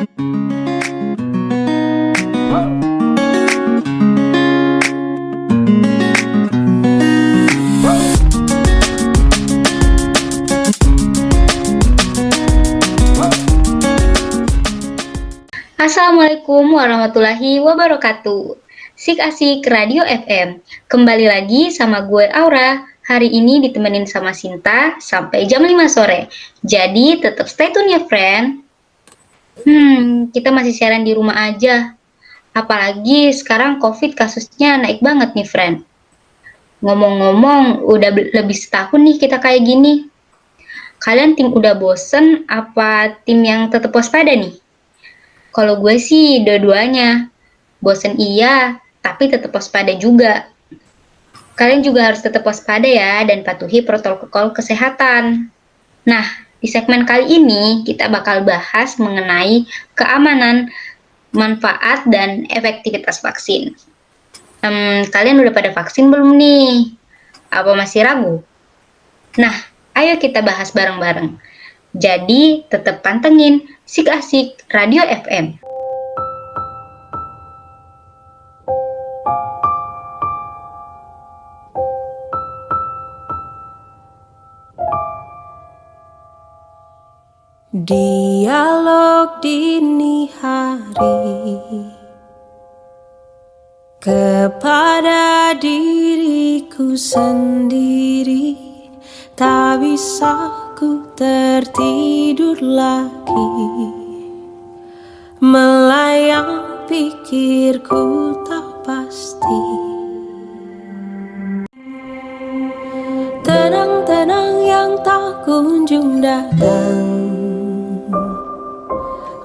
Assalamualaikum warahmatullahi wabarakatuh. Sik Asik Radio FM. Kembali lagi sama gue Aura. Hari ini ditemenin sama Sinta sampai jam 5 sore. Jadi tetap stay tune ya, friend. Kita masih siaran di rumah aja. Apalagi sekarang COVID kasusnya naik banget nih, friend. Ngomong-ngomong, udah lebih setahun nih kita kayak gini. Kalian tim udah bosen apa tim yang tetap waspada nih? Kalau gue sih dua-duanya. Bosen iya, tapi tetap waspada juga. Kalian juga harus tetap waspada ya dan patuhi protokol kesehatan. Nah, di segmen kali ini kita bakal bahas mengenai keamanan, manfaat, dan efektivitas vaksin. Kalian udah pada vaksin belum nih? Apa masih ragu? Nah, ayo kita bahas bareng-bareng. Jadi, tetap pantengin Sik Asik Radio FM. Dialog dini hari kepada diriku sendiri, tak bisa ku tertidur lagi, melayang pikirku tak pasti. Tenang-tenang yang tak kunjung datang,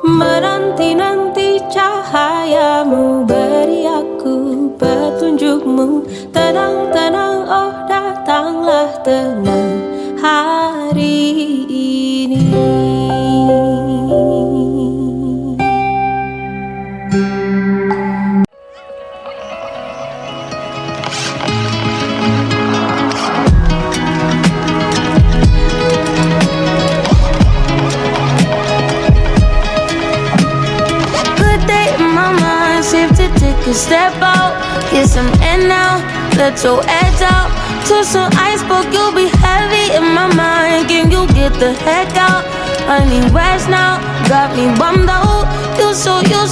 menanti-nanti cahayamu, beri aku petunjukmu. Tenang-tenang, oh datanglah tenang hari ini. Step out, get some air now, let your edge out. To some iceberg, you'll be heavy in my mind. Can you get the heck out? I need rest now, got me bummed out. You so you,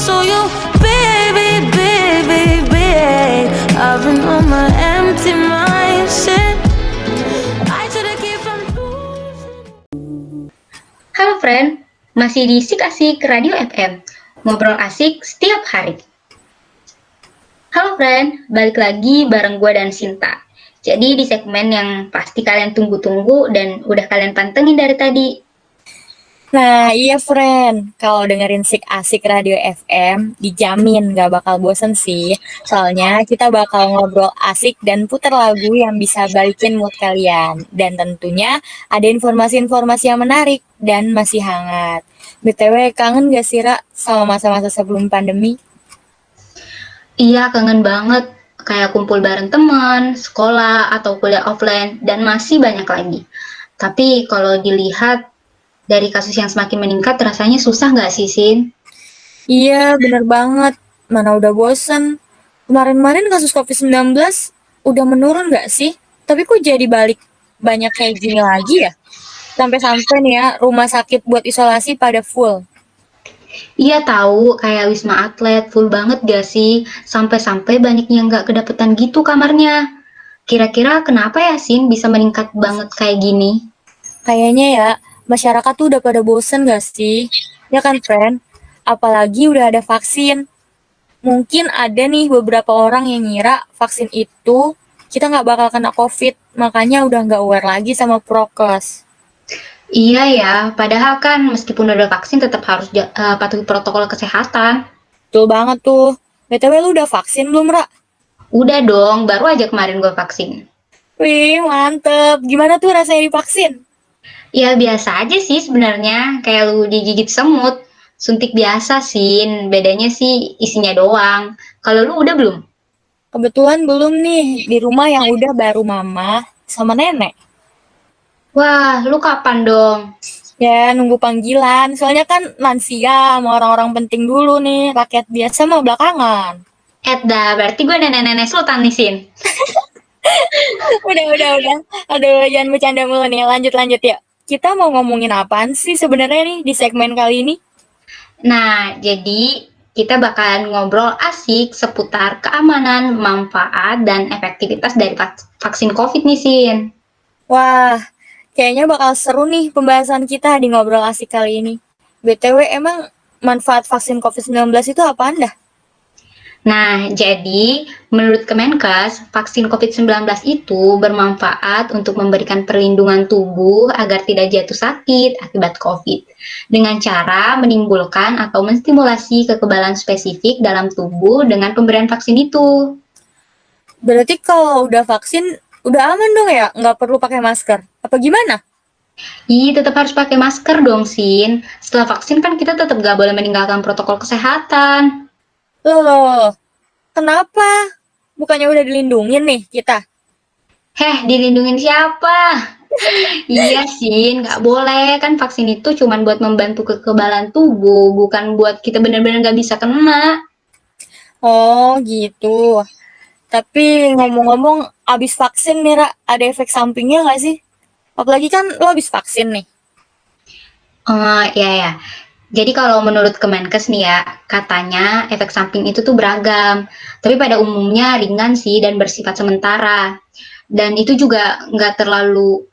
baby, baby, baby. I've been on my empty mind, shit. I should've keep from losing. Halo friend, masih di Sik Asik Radio FM. Ngobrol asik setiap hari. Halo friend, balik lagi bareng gue dan Sinta. Jadi di segmen yang pasti kalian tunggu-tunggu dan udah kalian pantengin dari tadi. Nah iya friend, kalau dengerin Sik Asik Radio FM, dijamin gak bakal bosen sih. Soalnya kita bakal ngobrol asik dan puter lagu yang bisa balikin mood kalian. Dan tentunya ada informasi-informasi yang menarik dan masih hangat. BTW kangen gak sih Ra sama masa-masa sebelum pandemi? Iya, kangen banget. Kayak kumpul bareng teman, sekolah, atau kuliah offline, dan masih banyak lagi. Tapi kalau dilihat dari kasus yang semakin meningkat, rasanya susah nggak sih, Sin? Iya bener banget, mana udah bosen. Kemarin-kemarin kasus COVID-19 udah menurun gak sih? Tapi kok jadi balik banyak kayak gini lagi ya? Sampai-sampai nih ya, rumah sakit buat isolasi pada full. Iya tahu, kayak Wisma Atlet, full banget gak sih? Sampai-sampai banyak yang nggak kedapetan gitu kamarnya. Kira-kira kenapa ya, Sin, bisa meningkat banget kayak gini? Kayaknya ya, masyarakat tuh udah pada bosen gak sih? Ya kan, friend? Apalagi udah ada vaksin. Mungkin ada nih beberapa orang yang ngira vaksin itu kita nggak bakal kena COVID, makanya udah nggak aware lagi sama prokes. Iya ya, padahal kan meskipun udah vaksin tetap harus patuhi protokol kesehatan. Betul banget tuh. BTW lu udah vaksin belum, Ra? Udah dong, baru aja kemarin gue vaksin. Wih, mantep. Gimana tuh rasanya divaksin? Ya biasa aja sih sebenarnya, kayak lu digigit semut. Suntik biasa sih, bedanya sih isinya doang. Kalau lu udah belum? Kebetulan belum nih, di rumah yang udah baru mama sama nenek. Wah, lu kapan dong? Ya, nunggu panggilan. Soalnya kan lansia sama orang-orang penting dulu nih. Rakyat biasa mah belakangan. Berarti gue nenek-nenek sultan nih, Sin. Udah. Aduh, jangan bercanda mulu nih. Lanjut ya. Kita mau ngomongin apaan sih sebenarnya nih di segmen kali ini? Nah, jadi kita bakalan ngobrol asik seputar keamanan, manfaat, dan efektivitas dari vaksin COVID nih, Sin. Wah, kayaknya bakal seru nih pembahasan kita di ngobrol asik kali ini. BTW, emang manfaat vaksin COVID-19 itu apaan dah? Nah, jadi menurut Kemenkes, vaksin COVID-19 itu bermanfaat untuk memberikan perlindungan tubuh agar tidak jatuh sakit akibat COVID, dengan cara menimbulkan atau menstimulasi kekebalan spesifik dalam tubuh dengan pemberian vaksin itu. Berarti kalau udah vaksin, udah aman dong ya? Nggak perlu pakai masker? Apa gimana? Tetap harus pakai masker dong, Sin. Setelah vaksin kan kita tetap gak boleh meninggalkan protokol kesehatan. Loh, kenapa? Bukannya udah dilindungin nih kita? Dilindungin siapa? Iya sih, nggak boleh. Kan vaksin itu cuma buat membantu kekebalan tubuh, bukan buat kita benar-benar nggak bisa kena. Oh, gitu. Tapi ngomong-ngomong, abis vaksin nih, Ra, ada efek sampingnya nggak sih? Apalagi kan lo abis vaksin nih. Ya ya. Jadi kalau menurut Kemenkes nih ya, katanya efek samping itu tuh beragam. Tapi pada umumnya ringan sih dan bersifat sementara. Dan itu juga nggak selalu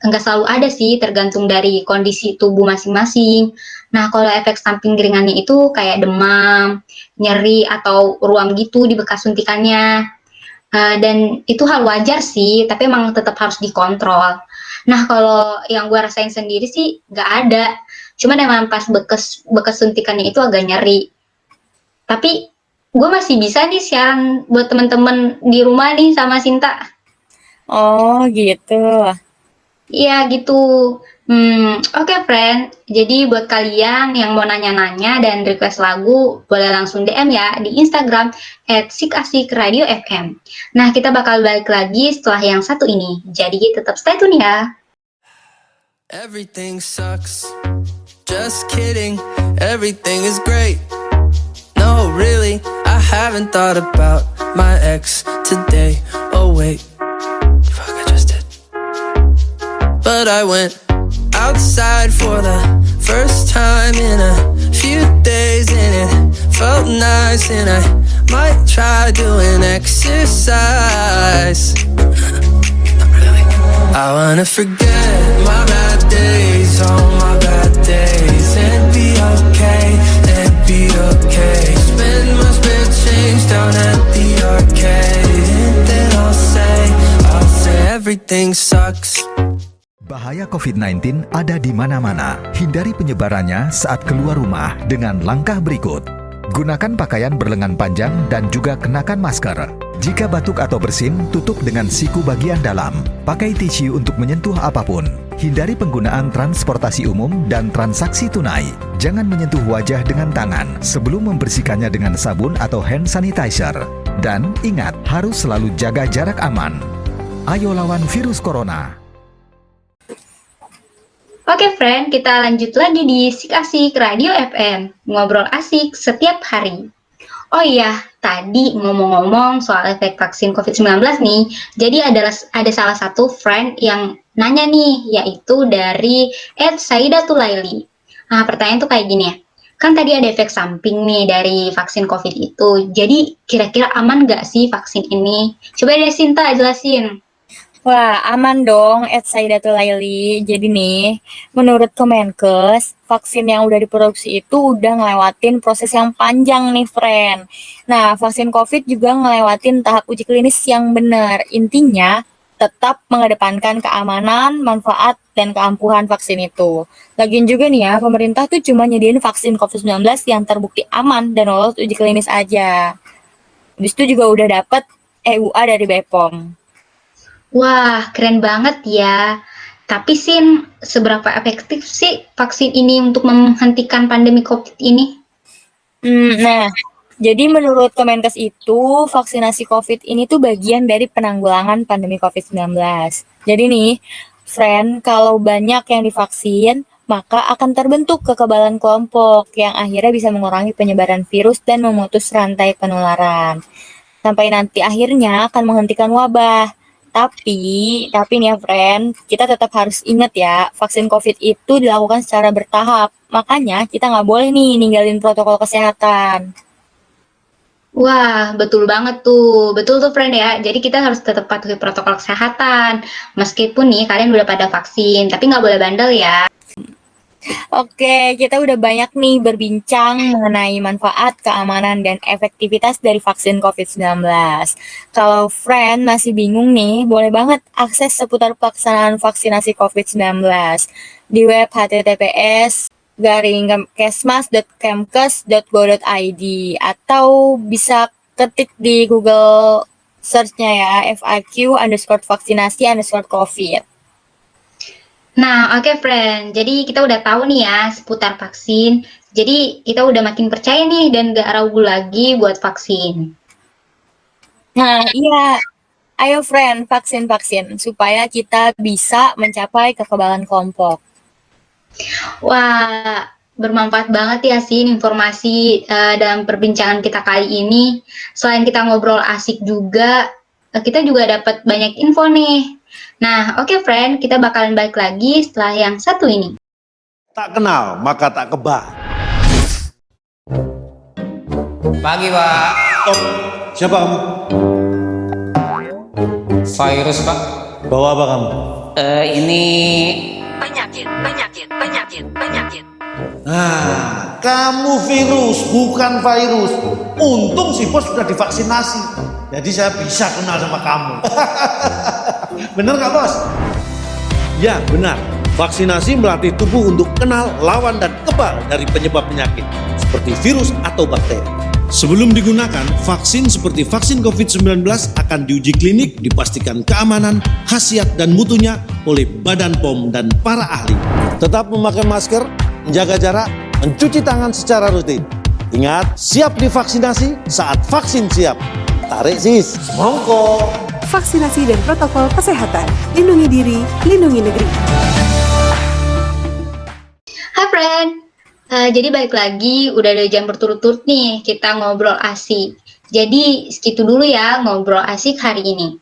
ada sih, tergantung dari kondisi tubuh masing-masing. Nah, kalau efek samping ringannya itu kayak demam, nyeri, atau ruam gitu di bekas suntikannya. Dan itu hal wajar sih, tapi emang tetap harus dikontrol. Nah, kalau yang gue rasain sendiri sih nggak ada. Cuman emang pas bekas suntikannya itu agak nyeri. Tapi gue masih bisa nih siaran buat teman-teman di rumah nih sama Sinta. Oh, gitu. Iya gitu. Oke, friend. Jadi buat kalian yang mau nanya-nanya dan request lagu, boleh langsung DM ya di Instagram @sikasikradioFM. Nah, kita bakal balik lagi setelah yang satu ini. Jadi tetap stay tune ya. Everything sucks. Just kidding. Everything is great. No, really, I haven't thought about my ex today. Oh wait. Fuck, I just did. But I went outside for the first time in a few days, and it felt nice, and I might try doing exercise. I wanna forget my bad days, all my bad days, and be okay, Spend my spare change down at the arcade, and then I'll say everything sucks. Bahaya COVID-19 ada di mana-mana. Hindari penyebarannya saat keluar rumah dengan langkah berikut. Gunakan pakaian berlengan panjang dan juga kenakan masker. Jika batuk atau bersin, tutup dengan siku bagian dalam. Pakai tisu untuk menyentuh apapun. Hindari penggunaan transportasi umum dan transaksi tunai. Jangan menyentuh wajah dengan tangan sebelum membersihkannya dengan sabun atau hand sanitizer. Dan ingat, harus selalu jaga jarak aman. Ayo lawan virus corona. Oke, friend, kita lanjut lagi di Sik Asik Radio FM. Ngobrol asik setiap hari. Oh iya, tadi ngomong-ngomong soal efek vaksin COVID-19 nih, jadi ada salah satu friend yang nanya nih, yaitu dari @saidatulaili. Nah, pertanyaan tuh kayak gini ya, kan tadi ada efek samping nih dari vaksin COVID itu, jadi kira-kira aman nggak sih vaksin ini? Coba deh Sinta jelasin. Wah, aman dong, @saidatulaili. Jadi nih, menurut Kemenkes, vaksin yang udah diproduksi itu udah ngelewatin proses yang panjang nih, friend. Nah, vaksin COVID juga ngelewatin tahap uji klinis yang benar. Intinya, tetap mengedepankan keamanan, manfaat, dan keampuhan vaksin itu. Lagian juga nih ya, pemerintah tuh cuma nyediain vaksin COVID-19 yang terbukti aman dan lolos uji klinis aja. Habis itu juga udah dapet EUA dari BPOM. Wah, keren banget ya. Tapi Sin, seberapa efektif sih vaksin ini untuk menghentikan pandemi COVID ini? Nah, jadi menurut Kemenkes itu, vaksinasi COVID ini tuh bagian dari penanggulangan pandemi COVID-19. Jadi nih, friend, kalau banyak yang divaksin, maka akan terbentuk kekebalan kelompok yang akhirnya bisa mengurangi penyebaran virus dan memutus rantai penularan. Sampai nanti akhirnya akan menghentikan wabah. Tapi nih ya friend, kita tetap harus ingat ya, vaksin COVID itu dilakukan secara bertahap. Makanya kita nggak boleh nih ninggalin protokol kesehatan. Wah, betul banget tuh. Betul tuh, friend ya. Jadi kita harus tetap patuhi protokol kesehatan. Meskipun nih kalian udah pada vaksin, tapi nggak boleh bandel ya. Oke, kita udah banyak nih berbincang mengenai manfaat, keamanan, dan efektivitas dari vaksin COVID-19. Kalau friend masih bingung nih, boleh banget akses seputar pelaksanaan vaksinasi COVID-19 di web https://kesmas.kemkes.go.id atau bisa ketik di Google search-nya ya, FAQ_vaksinasi_COVID. Nah, oke, friend. Jadi kita udah tahu nih ya seputar vaksin. Jadi kita udah makin percaya nih dan gak ragu lagi buat vaksin. Nah, iya. Ayo friend, vaksin supaya kita bisa mencapai kekebalan kelompok. Wah, bermanfaat banget ya sih informasi dalam perbincangan kita kali ini. Selain kita ngobrol asik juga, kita juga dapat banyak info nih. Nah, oke, friend, kita bakalan balik lagi setelah yang satu ini. Tak kenal maka tak kebal. Pagi, Pak. Oh, siapa kamu? Virus, Pak. Bawa apa kamu? Ini Penyakit. Nah, kamu virus, bukan virus. Untung si bos sudah divaksinasi. Jadi saya bisa kenal sama kamu. Bener gak bos? Ya benar, vaksinasi melatih tubuh untuk kenal, lawan, dan kebal dari penyebab penyakit seperti virus atau bakteri. Sebelum digunakan, vaksin seperti vaksin COVID-19 akan diuji klinik, dipastikan keamanan, khasiat, dan mutunya oleh Badan POM dan para ahli. Tetap memakai masker, menjaga jarak, mencuci tangan secara rutin. Ingat, siap divaksinasi saat vaksin siap. Tarik sis, mongko. Vaksinasi dan protokol kesehatan. Lindungi diri, lindungi negeri. Hai, friend. Jadi balik lagi, udah ada jam berturut-turut nih kita ngobrol asik. Jadi segitu dulu ya ngobrol asik hari ini.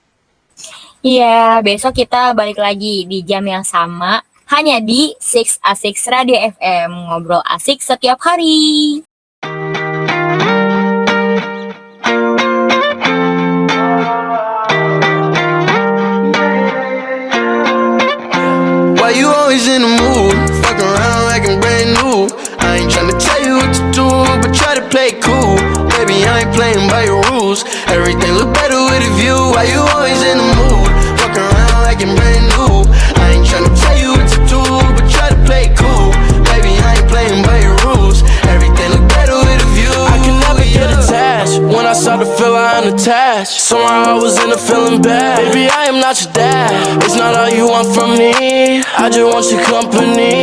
Iya, besok kita balik lagi di jam yang sama, hanya di Six Asik Radio FM, ngobrol asik setiap hari. Why you always in the mood? Fuck around like I'm brand new. I ain't tryna tell you what to do, but try to play it cool. Baby, I ain't playing by your rules. Everything look better with a view. Why you always in the mood? Fuck around like I'm brand new. I ain't tryna tell you what to do, but try to play it cool. Baby, I ain't playing by your rules. Everything look better with a view. I can never get attached. When I start to feel I'm unattached, somehow I was in a feeling bad. Baby, I am not your dad. It's not all you want from me. I just want your company.